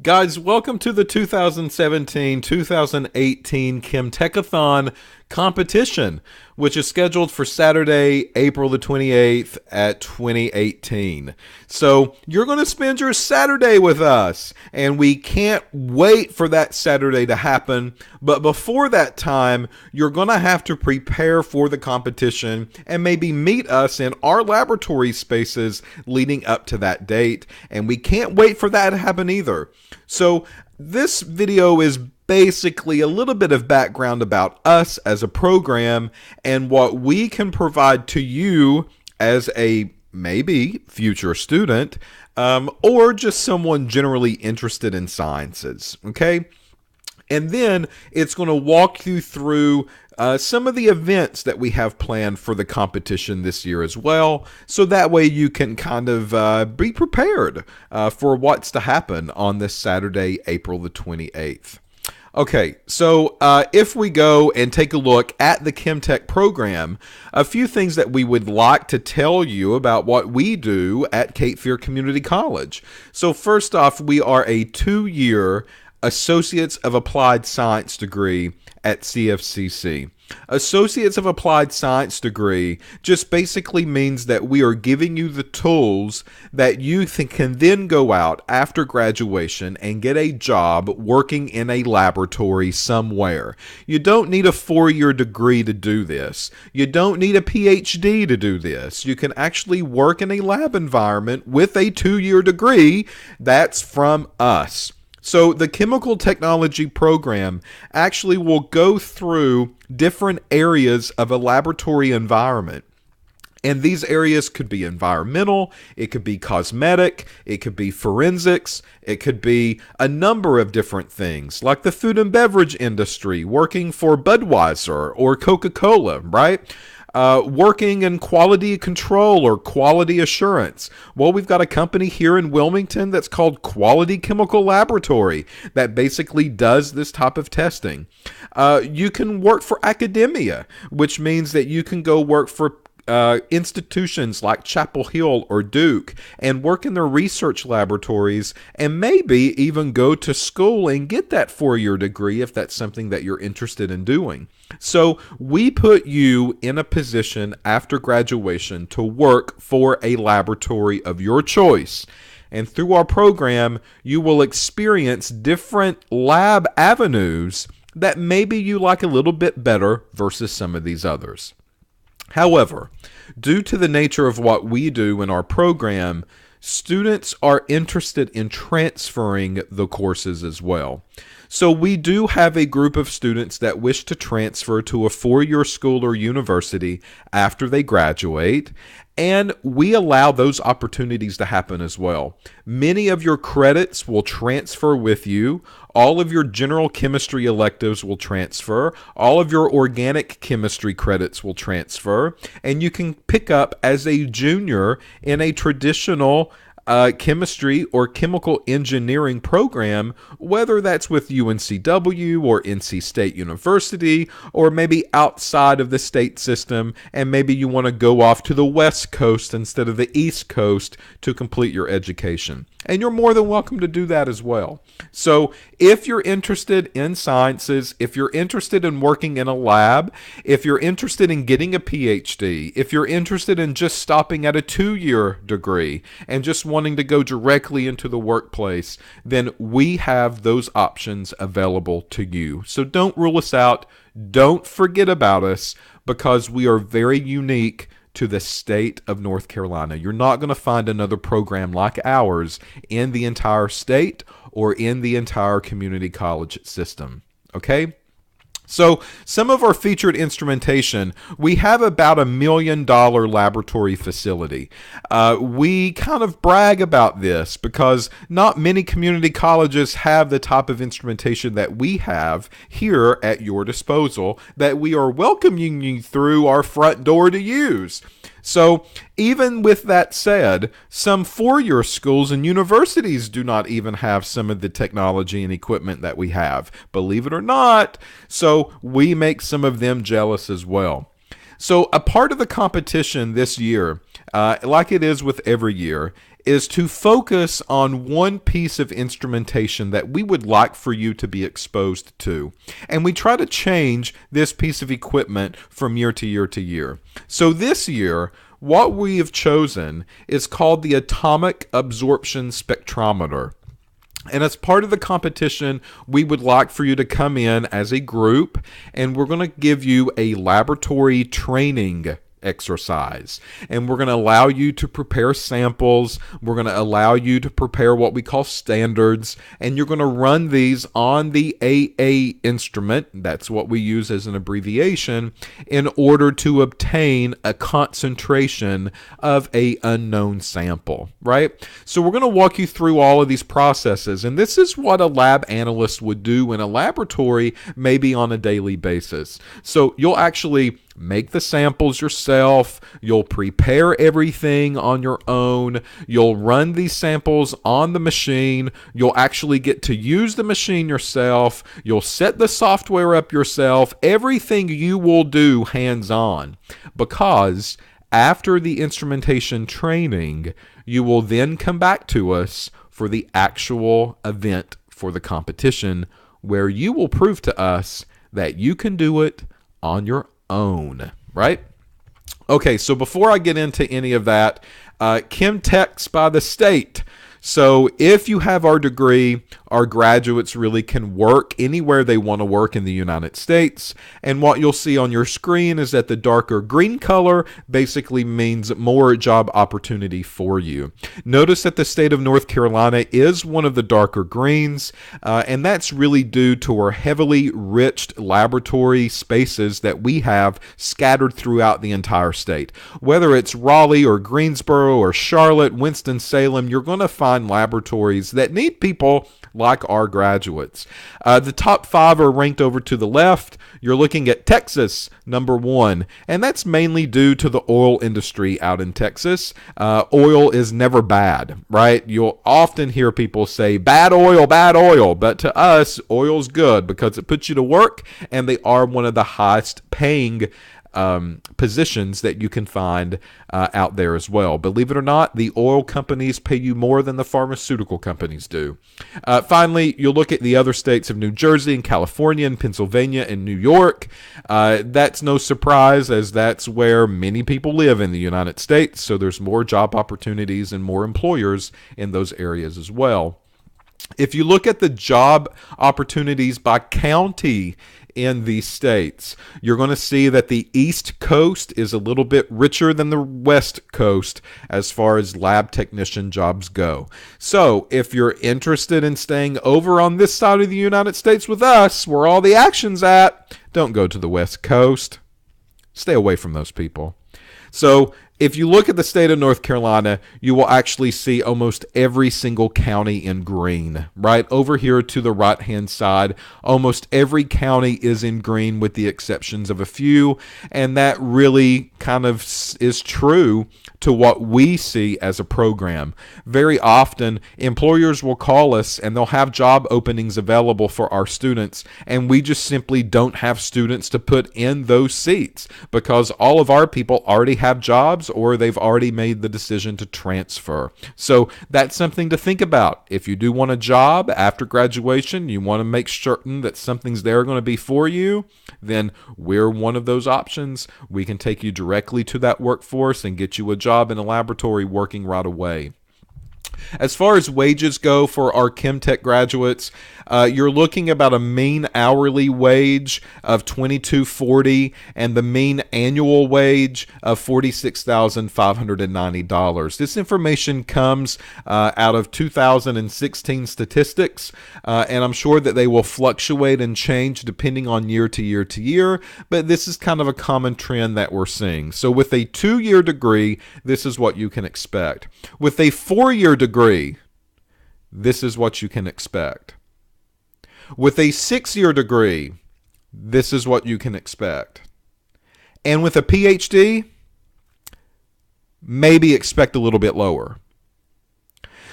Guys, welcome to the 2017-2018 Chem-Techathon competition, which is scheduled for Saturday, April the 28th at 2018. So you're going to spend your Saturday with us, and we can't wait for that Saturday to happen. But before that time, you're going to have to prepare for the competition and maybe meet us in our laboratory spaces leading up to that date. And we can't wait for that to happen either. So this video is basically a little bit of background about us as a program and what we can provide to you as a maybe future student or just someone generally interested in sciences, okay? And then it's going to walk you through some of the events that we have planned for the competition this year as well. So that way you can kind of be prepared for what's to happen on this Saturday, April the 28th. Okay, so if we go and take a look at the Chem-Tech program, a few things that we would like to tell you about what we do at Cape Fear Community College. So first off, we are a 2-year Associates of Applied Science degree at CFCC. Associates of Applied Science degree just basically means that we are giving you the tools that you can then go out after graduation and get a job working in a laboratory somewhere. You don't need a 4-year degree to do this. You don't need a PhD to do this. You can actually work in a lab environment with a 2-year degree that's from us. So the chemical technology program actually will go through different areas of a laboratory environment. And these areas could be environmental, it could be cosmetic, it could be forensics, it could be a number of different things, like the food and beverage industry, working for Budweiser or Coca-Cola, right? Working in quality control or quality assurance. Well, we've got a company here in Wilmington that's called Quality Chemical Laboratory that basically does this type of testing. You can work for academia, which means that you can go work for institutions like Chapel Hill or Duke and work in their research laboratories and maybe even go to school and get that 4-year degree if that's something that you're interested in doing. So we put you in a position after graduation to work for a laboratory of your choice. And through our program, you will experience different lab avenues that maybe you like a little bit better versus some of these others. However, due to the nature of what we do in our program, students are interested in transferring the courses as well. So we do have a group of students that wish to transfer to a 4-year school or university after they graduate, and we allow those opportunities to happen as well. Many of your credits will transfer with you. All of your general chemistry electives will transfer. All of your organic chemistry credits will transfer. And you can pick up as a junior in a traditional chemistry or chemical engineering program, whether that's with UNCW or NC State University, or maybe outside of the state system, and maybe you want to go off to the West Coast instead of the East Coast to complete your education. And you're more than welcome to do that as well. So if you're interested in sciences, if you're interested in working in a lab, if you're interested in getting a PhD, if you're interested in just stopping at a 2-year degree and just wanting to go directly into the workplace, then we have those options available to you. So don't rule us out. Don't forget about us, because we are very unique to the state of North Carolina. You're not going to find another program like ours in the entire state or in the entire community college system. Okay? So some of our featured instrumentation, we have about $1 million laboratory facility. We kind of brag about this because not many community colleges have the type of instrumentation that we have here at your disposal that we are welcoming you through our front door to use. So even with that said, some 4-year schools and universities do not even have some of the technology and equipment that we have, believe it or not. So we make some of them jealous as well. So a part of the competition this year, like it is with every year, is to focus on one piece of instrumentation that we would like for you to be exposed to. And we try to change this piece of equipment from year to year to year. So this year, what we have chosen is called the Atomic Absorption Spectrometer. And as part of the competition, we would like for you to come in as a group, and we're going to give you a laboratory training exercise. And we're going to allow you to prepare samples. We're going to allow you to prepare what we call standards. And you're going to run these on the AA instrument. That's what we use as an abbreviation in order to obtain a concentration of a unknown sample, right? So we're going to walk you through all of these processes. And this is what a lab analyst would do in a laboratory, maybe on a daily basis. So you'll actually make the samples yourself. You'll prepare everything on your own. You'll run these samples on the machine. You'll actually get to use the machine yourself. You'll set the software up yourself. Everything you will do hands-on, because after the instrumentation training, you will then come back to us for the actual event for the competition, where you will prove to us that you can do it on your own, right? Okay, so before I get into any of that, Chem-Tech's by the state. So if you have our degree, our graduates really can work anywhere they want to work in the United States. And what you'll see on your screen is that the darker green color basically means more job opportunity for you. Notice that the state of North Carolina is one of the darker greens, and that's really due to our heavily enriched laboratory spaces that we have scattered throughout the entire state. Whether it's Raleigh or Greensboro or Charlotte, Winston-Salem, you're going to find laboratories that need people like our graduates. The top 5 are ranked over to the left. You're looking at Texas, number 1, and that's mainly due to the oil industry out in Texas. Oil is never bad, right? You'll often hear people say, bad oil, but to us, oil's good because it puts you to work, and they are one of the highest paying positions that you can find out there as well. Believe it or not, the oil companies pay you more than the pharmaceutical companies do. Finally, you'll look at the other states of New Jersey and California and Pennsylvania and New York. That's no surprise, as that's where many people live in the United States, so there's more job opportunities and more employers in those areas as well. If you look at the job opportunities by county in these states, you're going to see that the East Coast is a little bit richer than the West Coast as far as lab technician jobs go. So if you're interested in staying over on this side of the United States with us, where all the action's at, don't go to the West Coast. Stay away from those people. So if you look at the state of North Carolina, you will actually see almost every single county in green. Right over here to the right-hand side, almost every county is in green with the exceptions of a few, and that really kind of is true to what we see as a program. Very often, employers will call us and they'll have job openings available for our students, and we just simply don't have students to put in those seats because all of our people already have jobs or they've already made the decision to transfer. So that's something to think about. If you do want a job after graduation, you want to make certain that something's there going to be for you, then we're one of those options. We can take you directly to that workforce and get you a job in a laboratory working right away. As far as wages go for our Chem-Tech graduates, you're looking about a mean hourly wage of $22.40 and the mean annual wage of $46,590. This information comes out of 2016 statistics, and I'm sure that they will fluctuate and change depending on year to year to year, but this is kind of a common trend that we're seeing. So with a 2-year degree, this is what you can expect. With a 4-year degree, this is what you can expect. With a 6-year degree, this is what you can expect. And with a PhD, maybe expect a little bit lower.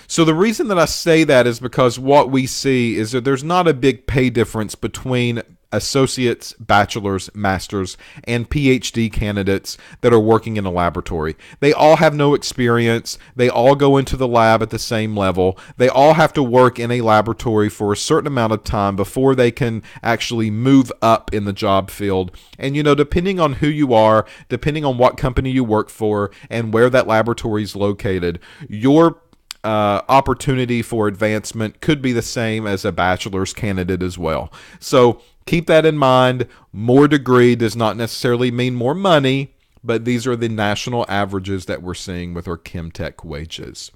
So the reason that I say that is because what we see is that there's not a big pay difference between associates, bachelor's, master's, and PhD candidates that are working in a laboratory. They all have no experience. They all go into the lab at the same level. They all have to work in a laboratory for a certain amount of time before they can actually move up in the job field. And, depending on who you are, depending on what company you work for, and where that laboratory is located, your opportunity for advancement could be the same as a bachelor's candidate as well. So keep that in mind. More degree does not necessarily mean more money, but these are the national averages that we're seeing with our chem tech wages.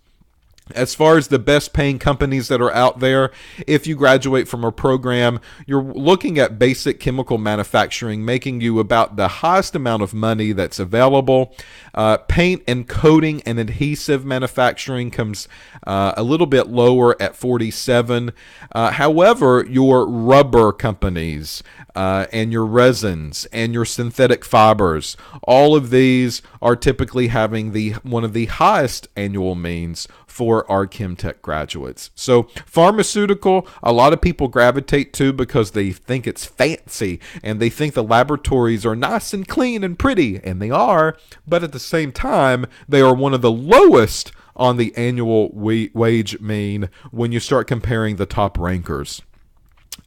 As far as the best paying companies that are out there, if you graduate from a program, you're looking at basic chemical manufacturing, making you about the highest amount of money that's available. Paint and coating and adhesive manufacturing comes a little bit lower at 47. However, your rubber companies and your resins and your synthetic fibers, all of these are typically having one of the highest annual means for our chem tech graduates. So pharmaceutical, a lot of people gravitate to because they think it's fancy and they think the laboratories are nice and clean and pretty, and they are, but at the same time, they are one of the lowest on the annual wage mean when you start comparing the top rankers.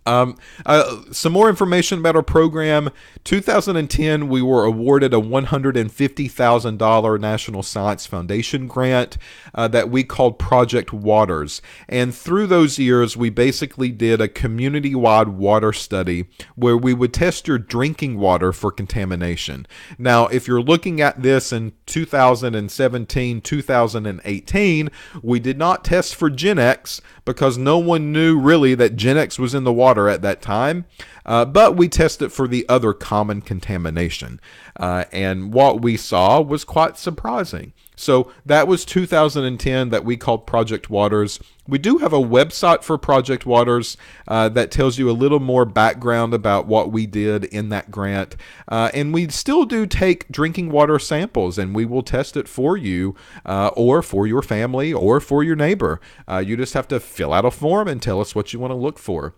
Some more information about our program. 2010, we were awarded a $150,000 National Science Foundation grant that we called Project Waters. And through those years, we basically did a community-wide water study where we would test your drinking water for contamination. Now, if you're looking at this in 2017, 2018, we did not test for Gen X because no one knew really that Gen X was in the water at that time, but we tested for the other common contamination, and what we saw was quite surprising. So that was 2010 that we called Project Waters. We do have a website for Project Waters that tells you a little more background about what we did in that grant. And we still do take drinking water samples, and we will test it for you or for your family or for your neighbor. You just have to fill out a form and tell us what you want to look for.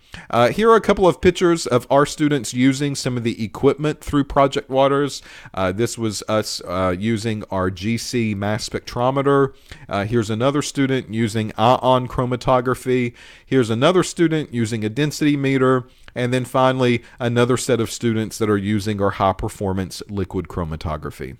Here are a couple of pictures of our students using some of the equipment through Project Waters. This was us using our GC mass spectrometer. Here's another student using ion chromatography. Here's another student using a density meter. And then finally, another set of students that are using our high performance liquid chromatography.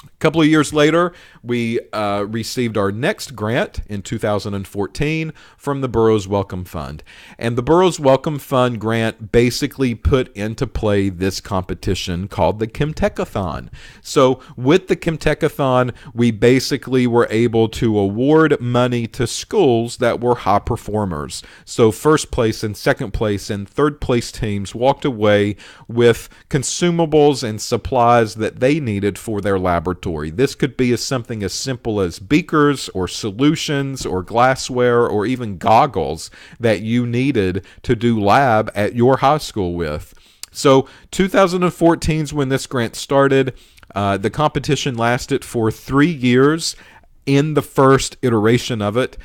A couple of years later, we received our next grant in 2014 from the Burroughs Wellcome Fund. And the Burroughs Wellcome Fund grant basically put into play this competition called the Chem-Techathon. So with the Chem-Techathon, we basically were able to award money to schools that were high performers. So first place and second place and third place teams walked away with consumables and supplies that they needed for their laboratory. This could be something as simple as beakers or solutions or glassware or even goggles that you needed to do lab at your high school with. So 2014 is when this grant started. The competition lasted for 3 years in the first iteration of it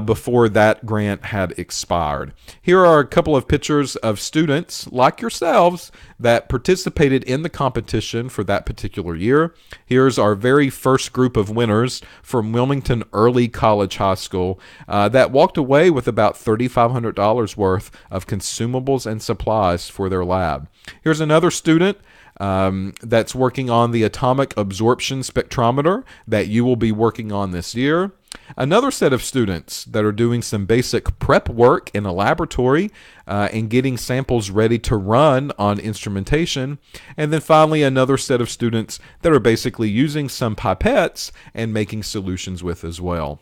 before that grant had expired. Here are a couple of pictures of students like yourselves that participated in the competition for that particular year. Here's our very first group of winners from Wilmington Early College High School that walked away with about $3,500 worth of consumables and supplies for their lab. Here's another student that's working on the atomic absorption spectrometer that you will be working on this year. Another set of students that are doing some basic prep work in a laboratory and getting samples ready to run on instrumentation. And then finally, another set of students that are basically using some pipettes and making solutions with as well.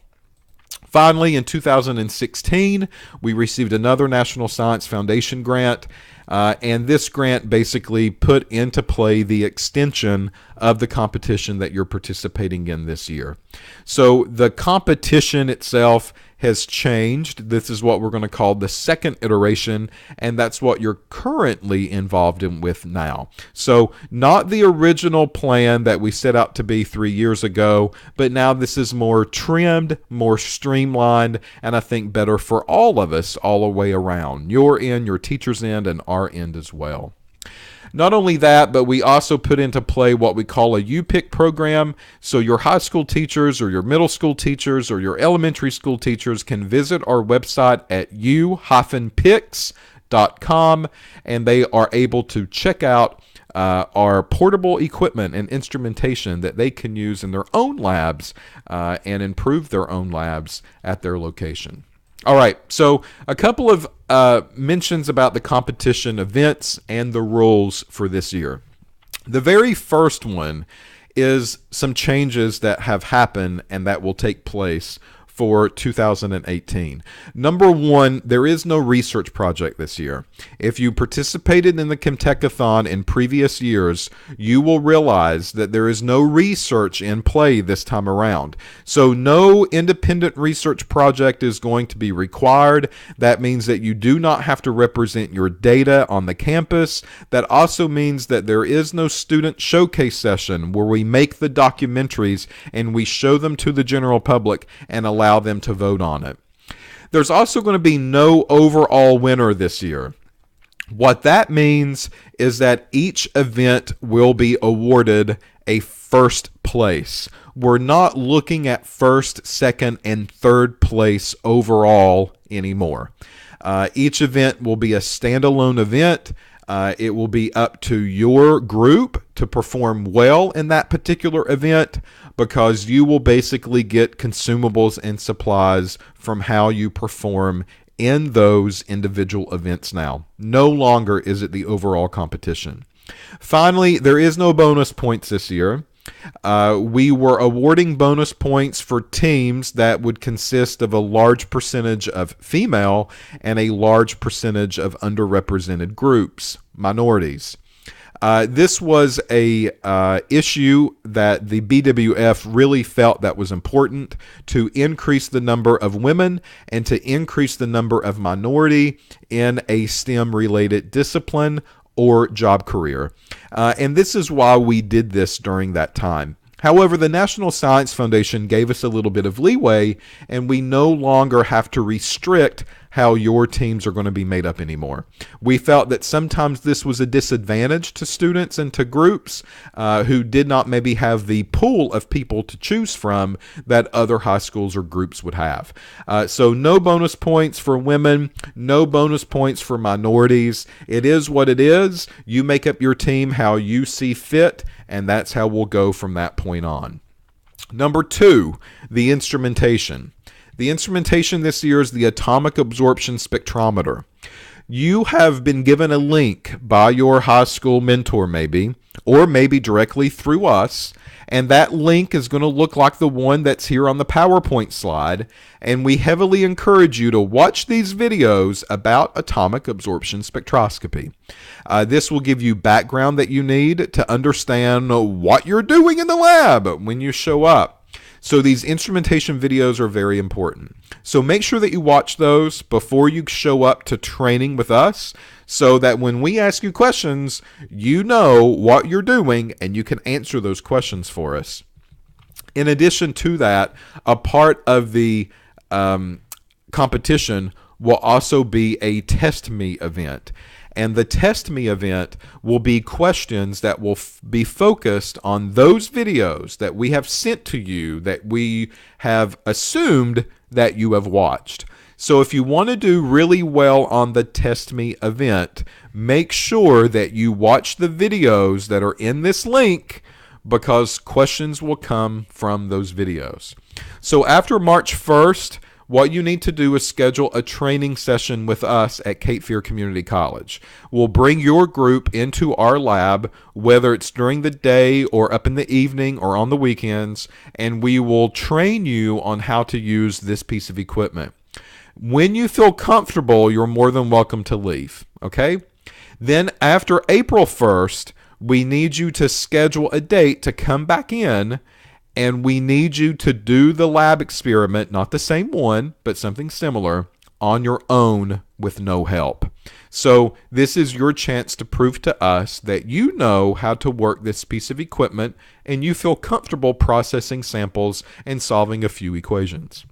Finally, in 2016, we received another National Science Foundation grant, and this grant basically put into play the extension of the competition that you're participating in this year. So the competition itself has changed. This is what we're going to call the second iteration, and that's what you're currently involved in with now. So not the original plan that we set out to be 3 years ago, but now this is more trimmed, more streamlined, and I think better for all of us all the way around. Your end, your teacher's end, and our end as well. Not only that, but we also put into play what we call a U-Pick program. So your high school teachers or your middle school teachers or your elementary school teachers can visit our website at u-picks.com, and they are able to check out our portable equipment and instrumentation that they can use in their own labs and improve their own labs at their location. All right, so a couple of mentions about the competition events and the rules for this year. The very first one is some changes that have happened and that will take place for 2018. Number one, there is no research project this year. If you participated in the Chem-Techathon in previous years, you will realize that there is no research in play this time around. So no independent research project is going to be required. That means that you do not have to represent your data on the campus. That also means that there is no student showcase session where we make the documentaries and we show them to the general public and allow them to vote on it. There's also going to be no overall winner this year. What that means is that each event will be awarded a first place. We're not looking at first, second, and third place overall anymore. Each event will be a standalone event. It will be up to your group to perform well in that particular event, because you will basically get consumables and supplies from how you perform in those individual events now. No longer is it the overall competition. Finally, there is no bonus points this year. We were awarding bonus points for teams that would consist of a large percentage of female and a large percentage of underrepresented groups, minorities. This was a issue that the BWF really felt that was important to increase the number of women and to increase the number of minority in a STEM-related discipline or job career. And this is why we did this during that time. However, the National Science Foundation gave us a little bit of leeway, and we no longer have to restrict how your teams are going to be made up anymore. We felt that sometimes this was a disadvantage to students and to groups who did not maybe have the pool of people to choose from that other high schools or groups would have. So no bonus points for women, no bonus points for minorities. It is what it is. You make up your team how you see fit, and that's how we'll go from that point on. Number two, the instrumentation. The instrumentation this year is the atomic absorption spectrometer. You have been given a link by your high school mentor maybe, or maybe directly through us, and that link is going to look like the one that's here on the PowerPoint slide, and we heavily encourage you to watch these videos about atomic absorption spectroscopy. This will give you background that you need to understand what you're doing in the lab when you show up. So these instrumentation videos are very important. So make sure that you watch those before you show up to training with us, so that when we ask you questions, you know what you're doing and you can answer those questions for us. In addition to that, a part of the competition will also be a Test Me event. And the Test Me event will be questions that will be focused on those videos that we have sent to you that we have assumed that you have watched. So if you want to do really well on the Test Me event, make sure that you watch the videos that are in this link, because questions will come from those videos. So after March 1st, what you need to do is schedule a training session with us at Cape Fear Community College. We'll bring your group into our lab, whether it's during the day or up in the evening or on the weekends, and we will train you on how to use this piece of equipment. When you feel comfortable, you're more than welcome to leave, okay? Then after April 1st, we need you to schedule a date to come back in and we need you to do the lab experiment, not the same one, but something similar, on your own with no help. So this is your chance to prove to us that you know how to work this piece of equipment and you feel comfortable processing samples and solving a few equations.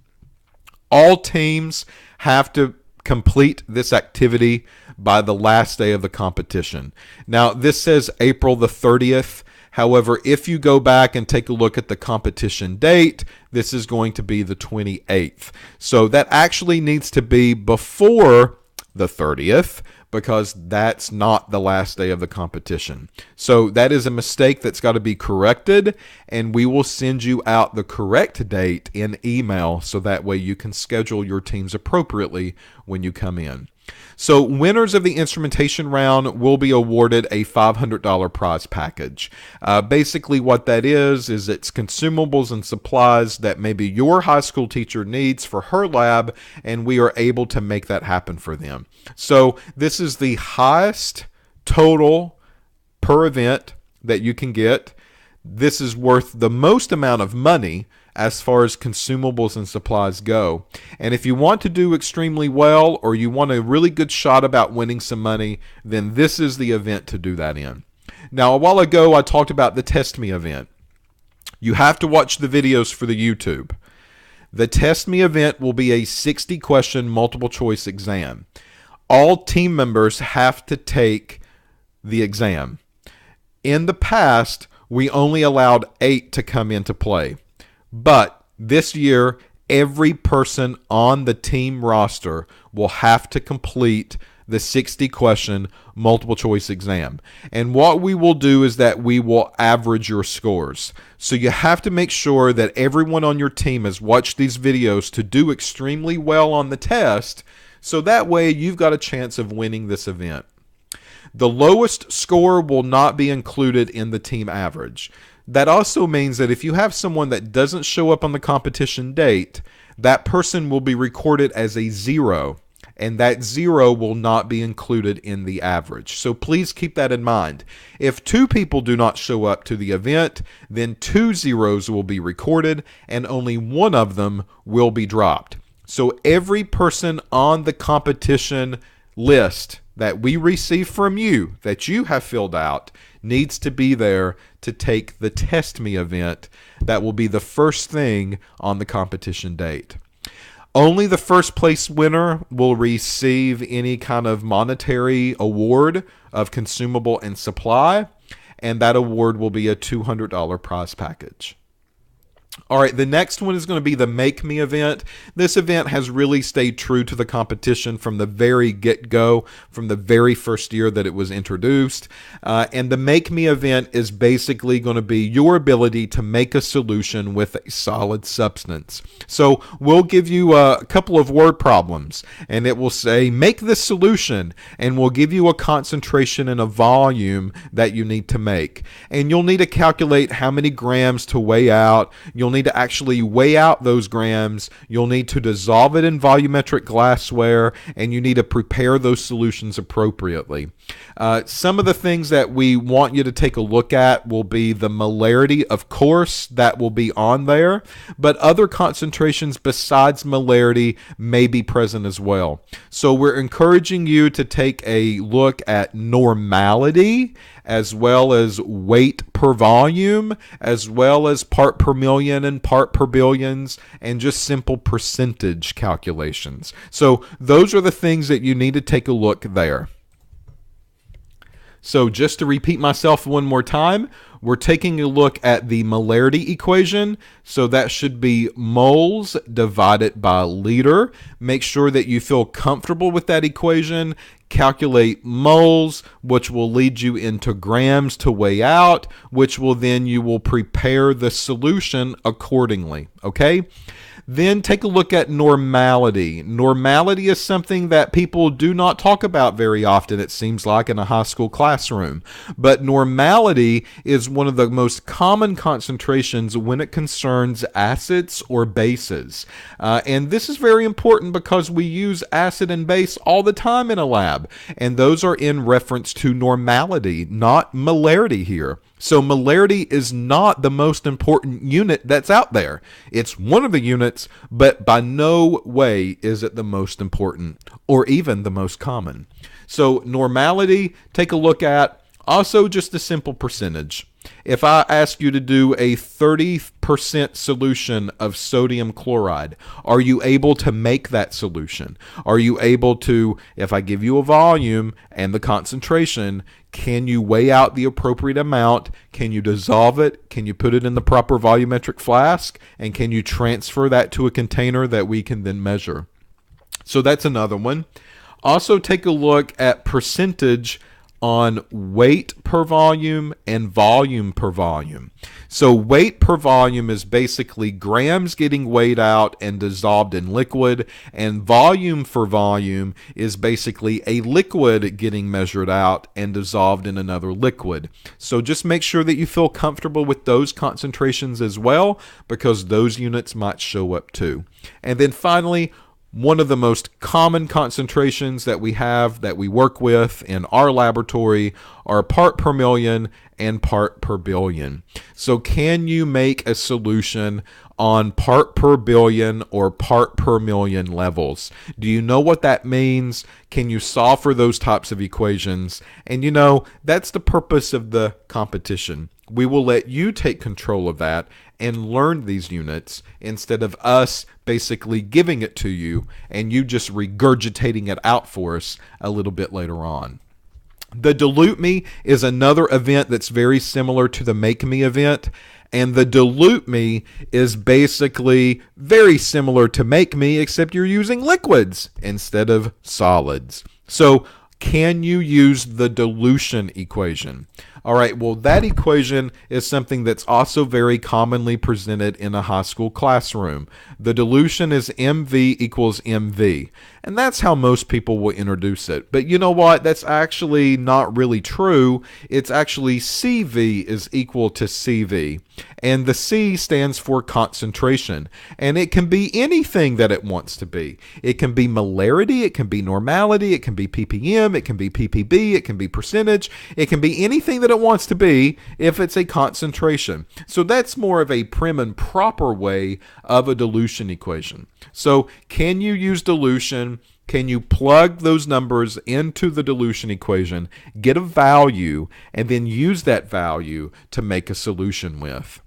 All teams have to complete this activity by the last day of the competition. Now, this says April the 30th. However, if you go back and take a look at the competition date, this is going to be the 28th. So that actually needs to be before the 30th, because that's not the last day of the competition. So that is a mistake that's got to be corrected, and we will send you out the correct date in email so that way you can schedule your teams appropriately when you come in. So winners of the instrumentation round will be awarded a $500 prize package. Basically what that is it's consumables and supplies that maybe your high school teacher needs for her lab, and we are able to make that happen for them. So this is the highest total per event that you can get. This is worth the most amount of money as far as consumables and supplies go. And if you want to do extremely well, or you want a really good shot about winning some money, then this is the event to do that in. Now, a while ago, I talked about the Test Me event. You have to watch the videos for the YouTube. The Test Me event will be a 60-question multiple choice exam. All team members have to take the exam. In the past, we only allowed 8 to come into play. But this year, every person on the team roster will have to complete the 60-question multiple choice exam. And what we will do is that we will average your scores. So you have to make sure that everyone on your team has watched these videos to do extremely well on the test, so that way you've got a chance of winning this event. The lowest score will not be included in the team average. That also means that if you have someone that doesn't show up on the competition date, that person will be recorded as a 0, and that 0 will not be included in the average. So please keep that in mind. If 2 people do not show up to the event, then 2 zeros will be recorded, and only one of them will be dropped. So every person on the competition list that we receive from you, that you have filled out, needs to be there to take the Test Me event. That will be the first thing on the competition date. Only the first place winner will receive any kind of monetary award of consumable and supply, and that award will be a $200 prize package. All right, the next one is going to be the Make Me event. This event has really stayed true to the competition from the very get-go, from the very first year that it was introduced. And the Make Me event is basically going to be your ability to make a solution with a solid substance. So we'll give you a couple of word problems, and it will say, make this solution, and we'll give you a concentration and a volume that you need to make. And you'll need to calculate how many grams to weigh out. You'll need to actually weigh out those grams. You'll need to dissolve it in volumetric glassware, and you need to prepare those solutions appropriately. Some of the things that we want you to take a look at will be the molarity, of course, that will be on there, but other concentrations besides molarity may be present as well. So we're encouraging you to take a look at normality, as well as weight per volume, as well as part per million and part per billions, and just simple percentage calculations. So those are the things that you need to take a look there. So just to repeat myself one more time, we're taking a look at the molarity equation. So that should be moles divided by liter. Make sure that you feel comfortable with that equation. Calculate moles, which will lead you into grams to weigh out, which will then you will prepare the solution accordingly. Okay? Then take a look at normality. Normality is something that people do not talk about very often, it seems like, in a high school classroom. But normality is one of the most common concentrations when it concerns acids or bases. And this is very important because we use acid and base all the time in a lab. And those are in reference to normality, not molarity here. So molarity is not the most important unit that's out there. It's one of the units, but by no way is it the most important or even the most common. So normality, take a look at. Also just a simple percentage. If I ask you to do a 30% solution of sodium chloride, are you able to make that solution? Are you able to, if I give you a volume and the concentration, can you weigh out the appropriate amount? Can you dissolve it? Can you put it in the proper volumetric flask? And can you transfer that to a container that we can then measure? So that's another one. Also take a look at percentage on weight per volume and volume per volume. So weight per volume is basically grams getting weighed out and dissolved in liquid, and volume for volume is basically a liquid getting measured out and dissolved in another liquid. So just make sure that you feel comfortable with those concentrations as well, because those units might show up too. And then finally, one of the most common concentrations that we have, that we work with in our laboratory, are part per million and part per billion. So can you make a solution on part per billion or part per million levels? Do you know what that means? Can you solve for those types of equations? And that's the purpose of the competition. We will let you take control of that and learn these units instead of us basically giving it to you and you just regurgitating it out for us a little bit later on. The Dilute Me is another event that's very similar to the Make Me event. And the Dilute Me is basically very similar to Make Me, except you're using liquids instead of solids. So can you use the dilution equation? All right, well, that equation is something that's also very commonly presented in a high school classroom. The dilution is MV equals MV, and that's how most people will introduce it. But you know what? That's actually not really true. It's actually CV is equal to CV, and the C stands for concentration, and it can be anything that it wants to be. It can be molarity, it can be normality, it can be ppm, it can be ppb, it can be percentage, it can be anything that it wants to be if it's a concentration. So that's more of a prim and proper way of a dilution equation. So can you use dilution? Can you plug those numbers into the dilution equation, get a value, and then use that value to make a solution with?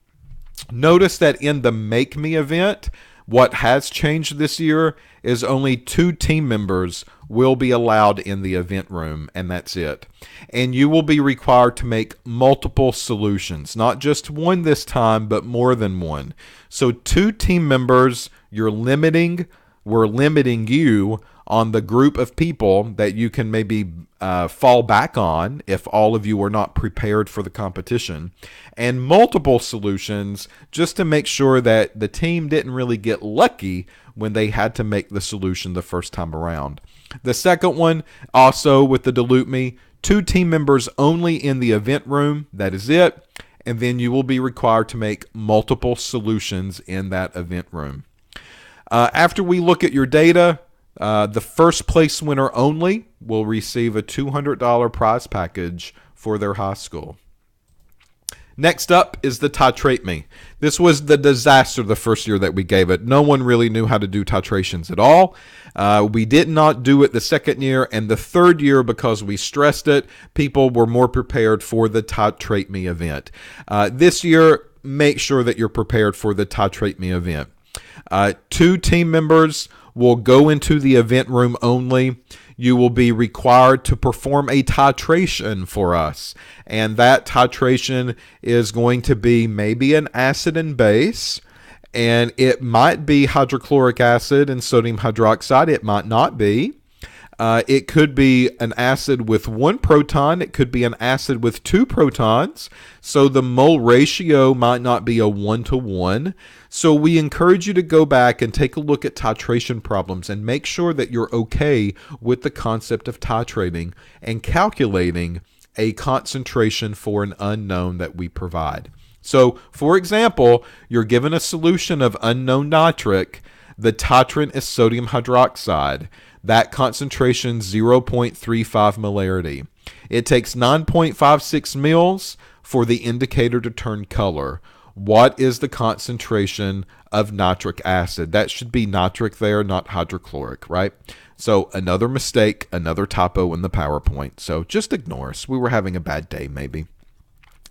Notice that in the Make Me event, what has changed this year is only 2 team members will be allowed in the event room, and that's it. And you will be required to make multiple solutions, not just one this time, but more than one. So 2 team members, we're limiting you on the group of people that you can maybe fall back on if all of you are not prepared for the competition, and multiple solutions just to make sure that the team didn't really get lucky when they had to make the solution the first time around. The second one, also with the Dilute Me, 2 team members only in the event room, that is it, and then you will be required to make multiple solutions in that event room. After we look at your data, the first place winner only will receive a $200 prize package for their high school. Next up is the Titrate Me. This was the disaster the first year that we gave it. No one really knew how to do titrations at all. We did not do it the second year, and the third year, because we stressed it, people were more prepared for the Titrate Me event. This year, make sure that you're prepared for the Titrate Me event. 2 team members will go into the event room only. You will be required to perform a titration for us. And that titration is going to be maybe an acid and base, and it might be hydrochloric acid and sodium hydroxide. It might not be. It could be an acid with 1 proton. It could be an acid with 2 protons. So the mole ratio might not be a 1-to-1. So we encourage you to go back and take a look at titration problems and make sure that you're okay with the concept of titrating and calculating a concentration for an unknown that we provide. So, for example, you're given a solution of unknown nitric. The titrant is sodium hydroxide. That concentration 0.35 molarity. It takes 9.56 mils for the indicator to turn color. What is the concentration of nitric acid? That should be nitric there, not hydrochloric, right? So another mistake, another typo in the PowerPoint. So just ignore us. We were having a bad day maybe.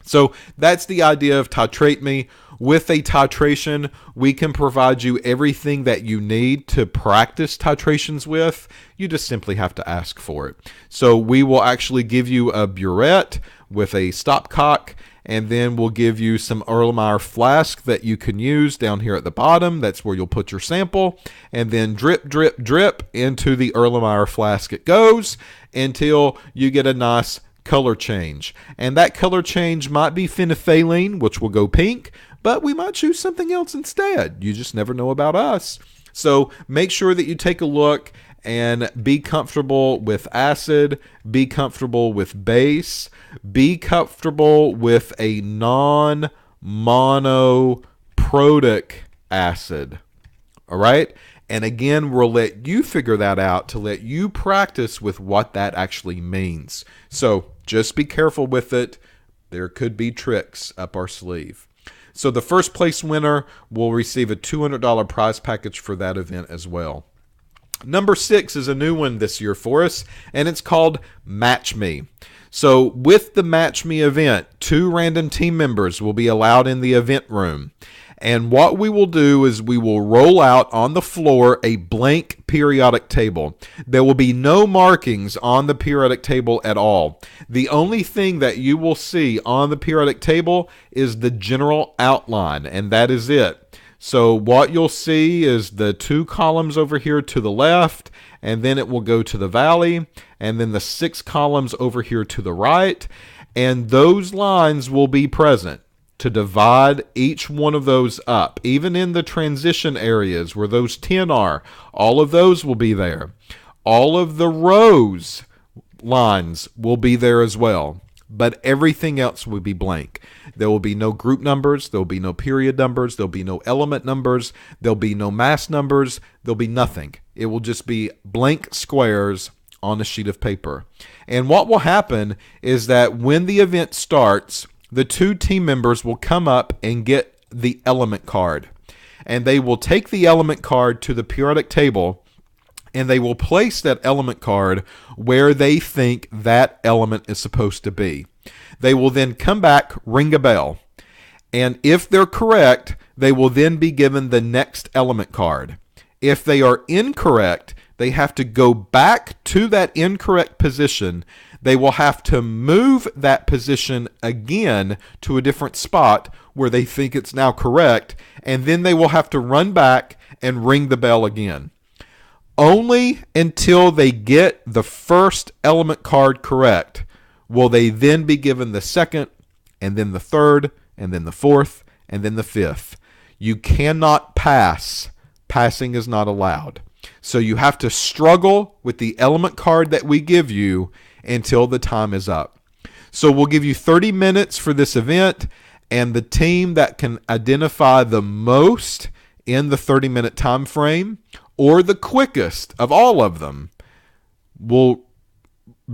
So that's the idea of Titrate Me. With a titration, we can provide you everything that you need to practice titrations with. You just simply have to ask for it. So we will actually give you a burette with a stopcock, and then we'll give you some Erlenmeyer flask that you can use down here at the bottom. That's where you'll put your sample, and then drip, drip, drip into the Erlenmeyer flask it goes until you get a nice color change. And that color change might be phenolphthalein, which will go pink, but we might choose something else instead. You just never know about us. So make sure that you take a look and be comfortable with acid, be comfortable with base, be comfortable with a non-monoprotic acid. All right? And again, we'll let you figure that out to let you practice with what that actually means. So just be careful with it. There could be tricks up our sleeve. So the first place winner will receive a $200 prize package for that event as well. Number 6 is a new one this year for us, and it's called Match Me. So with the Match Me event, 2 random team members will be allowed in the event room. And what we will do is we will roll out on the floor a blank periodic table. There will be no markings on the periodic table at all. The only thing that you will see on the periodic table is the general outline, and that is it. So what you'll see is the 2 columns over here to the left, and then it will go to the valley, and then the 6 columns over here to the right, and those lines will be present to divide each one of those up. Even in the transition areas where those 10 are, all of those will be there. All of the rows lines will be there as well, but everything else will be blank. There will be no group numbers, there will be no period numbers, there will be no element numbers, there will be no mass numbers, there will be nothing. It will just be blank squares on a sheet of paper. And what will happen is that when the event starts, the 2 team members will come up and get the element card. And they will take the element card to the periodic table, and they will place that element card where they think that element is supposed to be. They will then come back, ring a bell. And if they're correct, they will then be given the next element card. If they are incorrect, they have to go back to that incorrect position. They will have to move that position again to a different spot where they think it's now correct, and then they will have to run back and ring the bell again. Only until they get the first element card correct will they then be given the second, and then the third, and then the fourth, and then the fifth. You cannot pass. Passing is not allowed. So you have to struggle with the element card that we give you until the time is up. So we'll give you 30 minutes for this event, and the team that can identify the most in the 30-minute time frame, or the quickest of all of them, will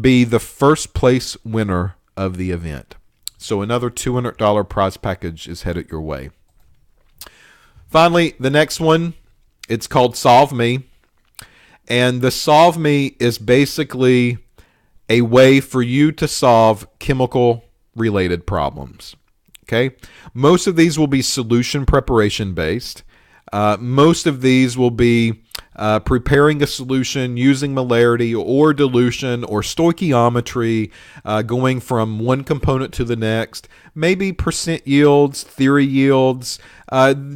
be the first place winner of the event. So another $200 prize package is headed your way. Finally, the next one, it's called Solve Me. And the Solve Me is basically a way for you to solve chemical-related problems. Okay? Most of these will be solution preparation based. Most of these will be preparing a solution using molarity or dilution or stoichiometry, going from one component to the next, maybe percent yields, theory yields,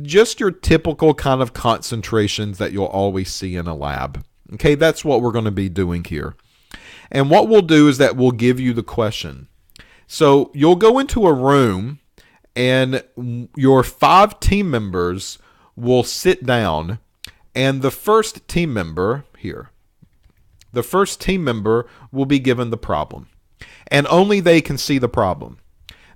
just your typical kind of concentrations that you'll always see in a lab. Okay, that's what we're going to be doing here. And what we'll do is that we'll give you the question. So you'll go into a room and your 5 team members will sit down, and the first team member will be given the problem, and only they can see the problem.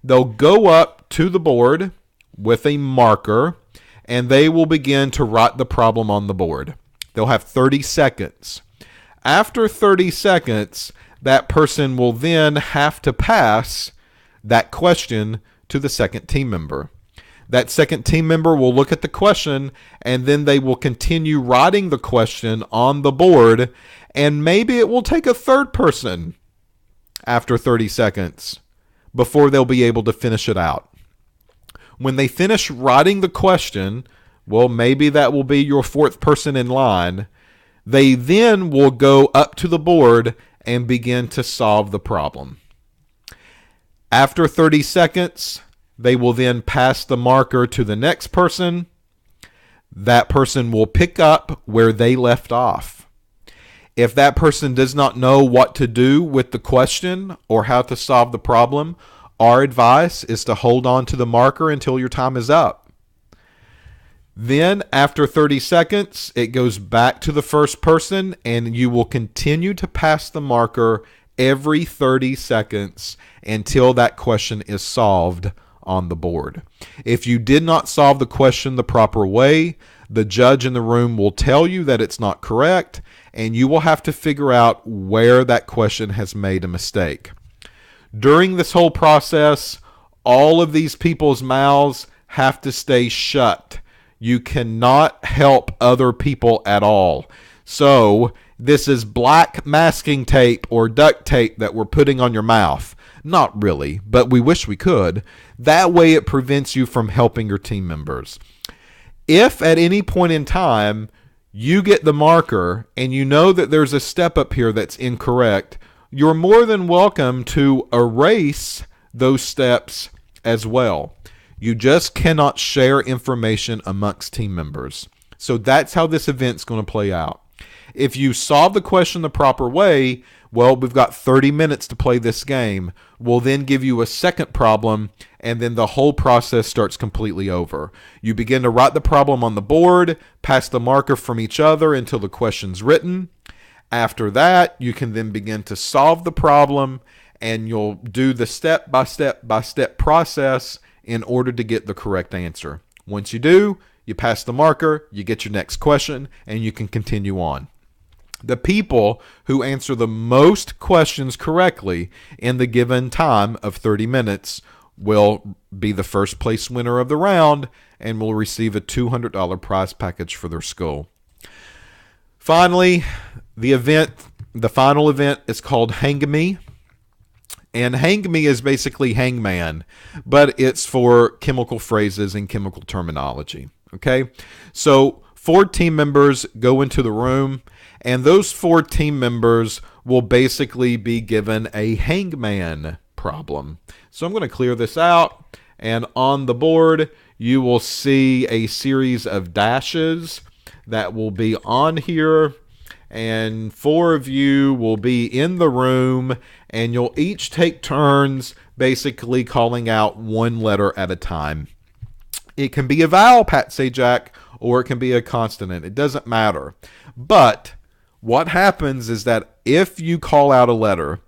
They'll go up to the board with a marker, and they will begin to write the problem on the board. They'll have 30 seconds. After 30 seconds, that person will then have to pass that question to the second team member. That second team member will look at the question, and then they will continue writing the question on the board, and maybe it will take a third person after 30 seconds before they'll be able to finish it out. When they finish writing the question, well, maybe that will be your 4th person in line. They then will go up to the board and begin to solve the problem. After 30 seconds, they will then pass the marker to the next person. That person will pick up where they left off. If that person does not know what to do with the question or how to solve the problem, our advice is to hold on to the marker until your time is up. Then, after 30 seconds, it goes back to the first person, and you will continue to pass the marker every 30 seconds until that question is solved on the board. If you did not solve the question the proper way, the judge in the room will tell you that it's not correct, and you will have to figure out where that question has made a mistake. During this whole process, all of these people's mouths have to stay shut. You cannot help other people at all. So this is black masking tape or duct tape that we're putting on your mouth. Not really, but we wish we could. That way it prevents you from helping your team members. If at any point in time you get the marker and you know that there's a step up here that's incorrect, you're more than welcome to erase those steps as well. You just cannot share information amongst team members. So that's how this event's going to play out. If you solve the question the proper way, well, we've got 30 minutes to play this game. We'll then give you a second problem, and then the whole process starts completely over. You begin to write the problem on the board, pass the marker from each other until the question's written. After that, you can then begin to solve the problem, and you'll do the step-by-step process in order to get the correct answer. Once you do, you pass the marker, you get your next question, and you can continue on. The people who answer the most questions correctly in the given time of 30 minutes will be the first place winner of the round and will receive a $200 prize package for their school. Finally, the final event is called Hang Me. And Hang Me is basically hangman, but it's for chemical phrases and chemical terminology. Okay? So 4 team members go into the room, and those 4 team members will basically be given a hangman problem. So I'm going to clear this out, and on the board, you will see a series of dashes that will be on here, and 4 of you will be in the room, and you'll each take turns basically calling out one letter at a time. It can be a vowel, Pat Sajak, or it can be a consonant. It doesn't matter. But what happens is that if you call out a letter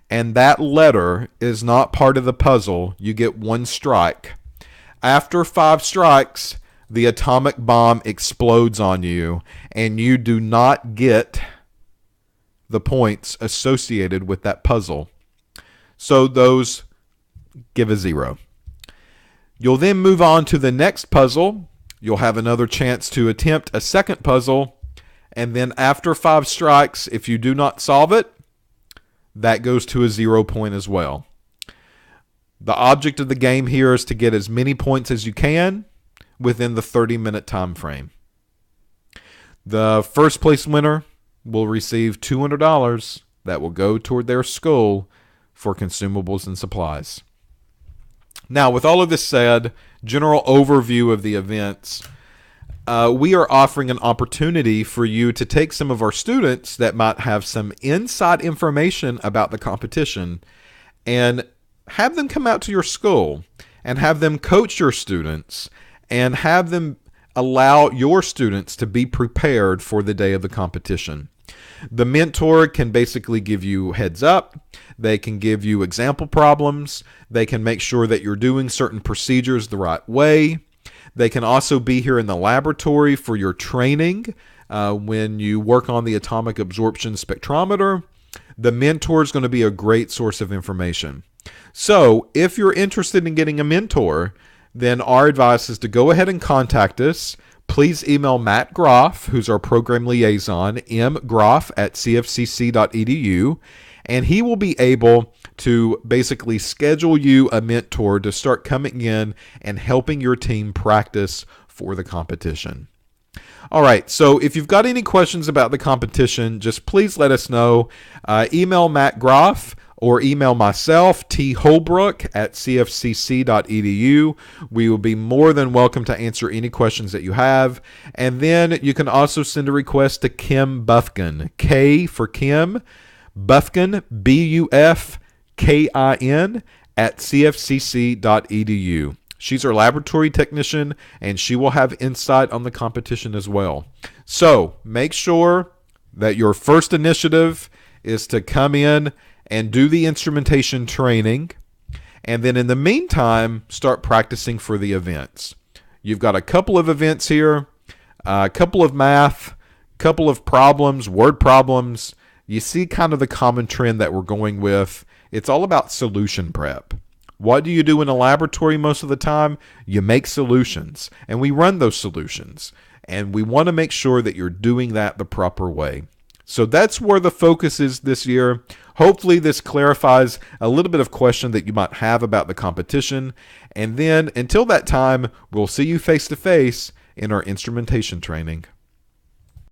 and that letter is not part of the puzzle, you get 1 strike. After 5 strikes, the atomic bomb explodes on you, and you do not get the points associated with that puzzle. So those give a 0. You'll then move on to the next puzzle. You'll have another chance to attempt a second puzzle, and then after 5 strikes, if you do not solve it, that goes to a 0 point as well. The object of the game here is to get as many points as you can within the 30-minute time frame. The first place winner will receive $200 that will go toward their school for consumables and supplies. Now, with all of this said, general overview of the events, we are offering an opportunity for you to take some of our students that might have some inside information about the competition and have them come out to your school and have them coach your students and have them allow your students to be prepared for the day of the competition. The mentor can basically give you heads up. They can give you example problems. They can make sure that you're doing certain procedures the right way. They can also be here in the laboratory for your training when you work on the atomic absorption spectrometer. The mentor is going to be a great source of information. So if you're interested in getting a mentor, then our advice is to go ahead and contact us. Please email Matt Groff, who's our program liaison, mgroff@cfcc.edu, and he will be able to basically schedule you a mentor to start coming in and helping your team practice for the competition. All right, so if you've got any questions about the competition, just please let us know. Email Matt Groff or email myself, tholbrook@cfcc.edu. We will be more than welcome to answer any questions that you have. And then you can also send a request to Kim Bufkin, K for Kim, Bufkin, Bufkin, @cfcc.edu. She's our laboratory technician, and she will have insight on the competition as well. So make sure that your first initiative is to come in and do the instrumentation training, and then in the meantime, start practicing for the events. You've got a couple of events here, a couple of math, couple of problems, word problems. You see kind of the common trend that we're going with. It's all about solution prep. What do you do in a laboratory most of the time? You make solutions, and we run those solutions, and we want to make sure that you're doing that the proper way. So that's where the focus is this year. Hopefully this clarifies a little bit of question that you might have about the competition. And then until that time, we'll see you face to face in our instrumentation training.